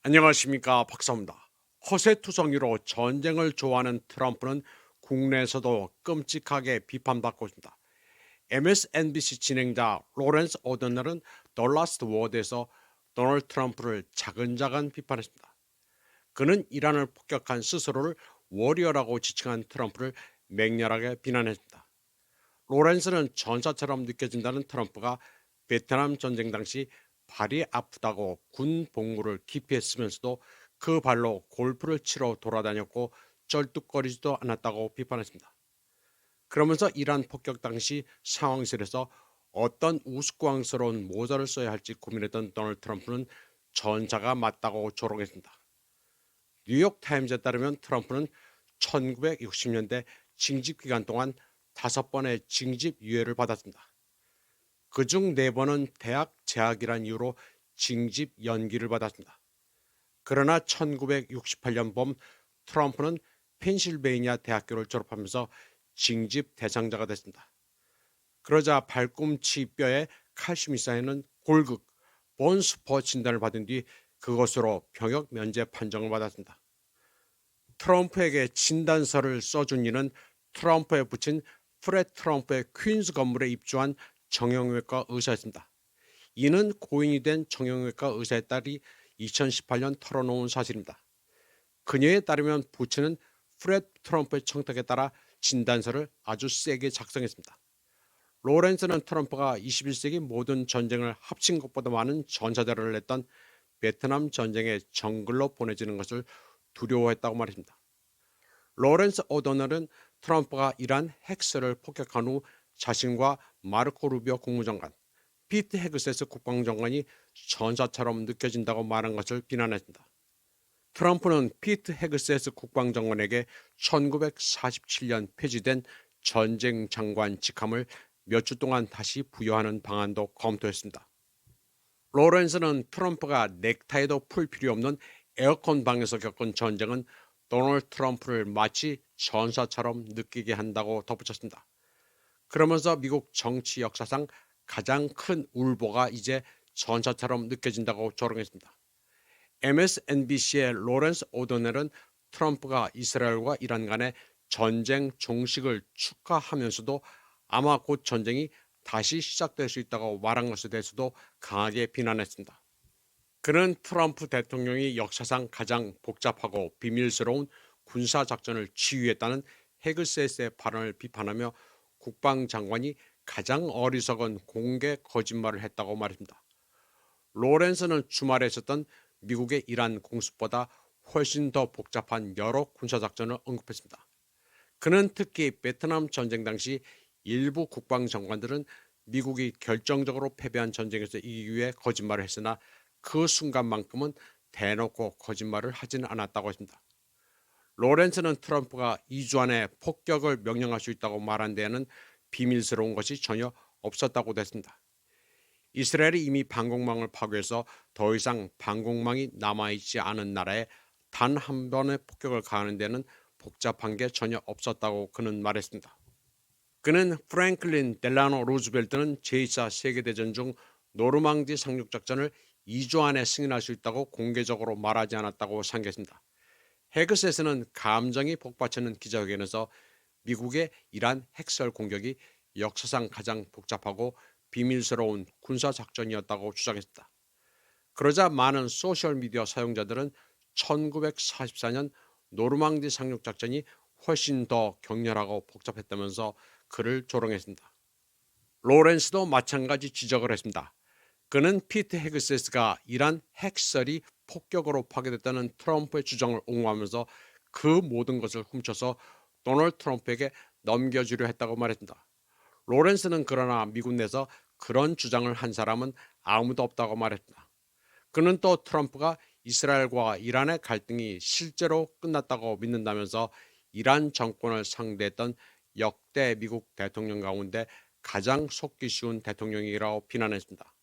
안녕하십니까, 박사입니다. 허세투성이로 전쟁을 좋아하는 트럼프는 국내에서도 끔찍하게 비판받고 있습니다. MSNBC 진행자 로렌스 오더널은 더 라스트 워드에서 도널드 트럼프를 차근차근 비판했습니다. 그는 이란을 폭격한 스스로를 워리어라고 지칭한 트럼프를 맹렬하게 비난했습니다. 로렌스는 전사처럼 느껴진다는 트럼프가 베트남 전쟁 당시 발이 아프다고 군 복무를 기피했으면서도 그 발로 골프를 치러 돌아다녔고 쩔뚝거리지도 않았다고 비판했습니다. 그러면서 이란 폭격 당시 상황실에서 어떤 우스꽝스러운 모자를 써야 할지 고민했던 도널드 트럼프는 전사가 맞다고 조롱했습니다. 뉴욕 타임즈에 따르면 트럼프는 1960년대 징집 기간 동안 5번의 징집 유예를 받았습니다. 그중 4번은 대학 재학이란 이유로 징집 연기를 받았습니다. 그러나 1968년 봄 트럼프는 펜실베이니아 대학교를 졸업하면서 징집 대상자가 됐습니다. 그러자 발꿈치 뼈에 칼슘이 쌓이는 골극, 본스포 진단을 받은 뒤 그것으로 병역 면제 판정을 받았습니다. 트럼프에게 진단서를 써준 이는 트럼프에 붙인 프렛 트럼프의 퀸즈 건물에 입주한 정형외과 의사였습니다. 이는 고인이 된 정형외과 의사의 딸이 2018년 털어놓은 사실입니다. 그녀에 따르면 부친은 프렛 트럼프의 청탁에 따라 진단서를 아주 세게 작성했습니다. 로렌스는 트럼프가 21세기 모든 전쟁을 합친 것보다 많은 전사자를 냈던 베트남 전쟁의 정글로 보내지는 것을 두려워했다고 말했습니다. 로렌스 오더널은 트럼프가 이란 핵설을 폭격한 후 자신과 마르코 루비오 국무장관, 피트 헤그세스 국방장관이 전사처럼 느껴진다고 말한 것을 비난했습니다. 트럼프는 피트 헤그세스 국방장관에게 1947년 폐지된 전쟁 장관 직함을 몇 주 동안 다시 부여하는 방안도 검토했습니다. 로렌스는 트럼프가 넥타이도 풀 필요 없는 에어컨 방에서 겪은 전쟁은 도널드 트럼프를 마치 전사처럼 느끼게 한다고 덧붙였습니다. 그러면서 미국 정치 역사상 가장 큰 울보가 이제 전사처럼 느껴진다고 조롱했습니다. MSNBC의 로렌스 오더넬은 트럼프가 이스라엘과 이란 간의 전쟁 종식을 축하하면서도 아마 곧 전쟁이 다시 시작될 수 있다고 말한 것에 대해서도 강하게 비난했습니다. 그는 트럼프 대통령이 역사상 가장 복잡하고 비밀스러운 군사작전을 지휘했다는 헤그세스의 발언을 비판하며 국방장관이 가장 어리석은 공개 거짓말을 했다고 말했습니다. 로렌스는 주말에 있었던 미국의 이란 공습보다 훨씬 더 복잡한 여러 군사작전을 언급했습니다. 그는 특히 베트남 전쟁 당시 일부 국방장관들은 미국이 결정적으로 패배한 전쟁에서 이기기 위해 거짓말을 했으나 그 순간만큼은 대놓고 거짓말을 하지는 않았다고 했습니다. 로렌스는 트럼프가 2주 안에 폭격을 명령할 수 있다고 말한 데에는 비밀스러운 것이 전혀 없었다고 했습니다. 이스라엘이 이미 방공망을 파괴해서 더 이상 방공망이 남아있지 않은 나라에 단 한 번의 폭격을 가하는 데는 복잡한 게 전혀 없었다고 그는 말했습니다. 그는 프랭클린 델라노 루즈벨트는 제2차 세계대전 중 노르망디 상륙작전을 2주 안에 승인할 수 있다고 공개적으로 말하지 않았다고 상기했습니다. 헤그셋은 감정이 복받치는 기자회견에서 미국의 이란 핵설 공격이 역사상 가장 복잡하고 비밀스러운 군사작전이었다고 주장했습니다. 그러자 많은 소셜미디어 사용자들은 1944년 노르망디 상륙작전이 훨씬 더 격렬하고 복잡했다면서 그를 조롱했습니다. 로렌스도 마찬가지 지적을 했습니다. 그는 피트 헤그세스가 이란 핵설이 폭격으로 파괴됐다는 트럼프의 주장을 옹호하면서 그 모든 것을 훔쳐서 도널드 트럼프에게 넘겨주려 했다고 말했습니다. 로렌스는 그러나 미국 내에서 그런 주장을 한 사람은 아무도 없다고 말했습니다. 그는 또 트럼프가 이스라엘과 이란의 갈등이 실제로 끝났다고 믿는다면서 이란 정권을 상대했던 역대 미국 대통령 가운데 가장 속기 쉬운 대통령이라고 비난했습니다.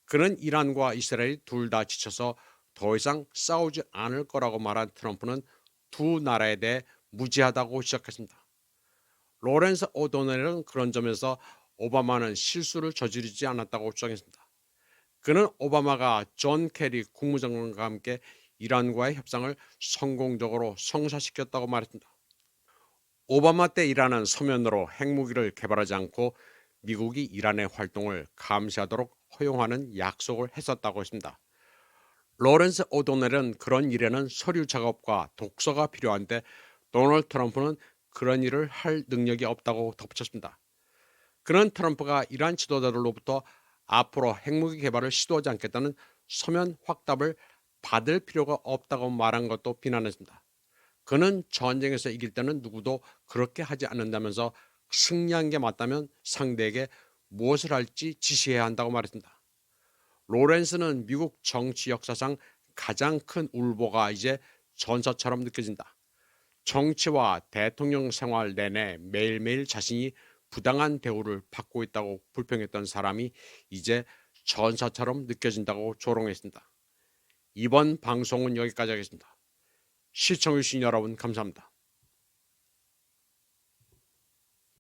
그는 이란과 이스라엘이 둘 다 지쳐서 더 이상 싸우지 않을 거라고 말한 트럼프는 두 나라에 대해 무지하다고 시작했습니다. 로렌스 오도넬은 그런 점에서 오바마는 실수를 저지르지 않았다고 주장했습니다. 그는 오바마가 존 케리 국무장관과 함께 이란과의 협상을 성공적으로 성사시켰다고 말했습니다. 오바마 때 이란은 서면으로 핵무기를 개발하지 않고 미국이 이란의 활동을 감시하도록 허용하는 약속을 했었다고 했습니다. 로렌스 오도넬은 그런 일에는 서류 작업과 독서가 필요한데 도널드 트럼프는 그런 일을 할 능력이 없다고 덧붙였습니다. 그는 트럼프가 이란 지도자들로부터 앞으로 핵무기 개발을 시도하지 않겠다는 서면 확답을 받을 필요가 없다고 말한 것도 비난했습니다. 그는 전쟁에서 이길 때는 누구도 그렇게 하지 않는다면서 승리한 게 맞다면 상대에게 무엇을 할지 지시해야 한다고 말했습니다. 로렌스는 미국 정치 역사상 가장 큰 울보가 이제 전사처럼 느껴진다. 정치와 대통령 생활 내내 매일매일 자신이 부당한 대우를 받고 있다고 불평했던 사람이 이제 전사처럼 느껴진다고 조롱했습니다. 이번 방송은 여기까지 하겠습니다. 시청해주신 여러분 감사합니다.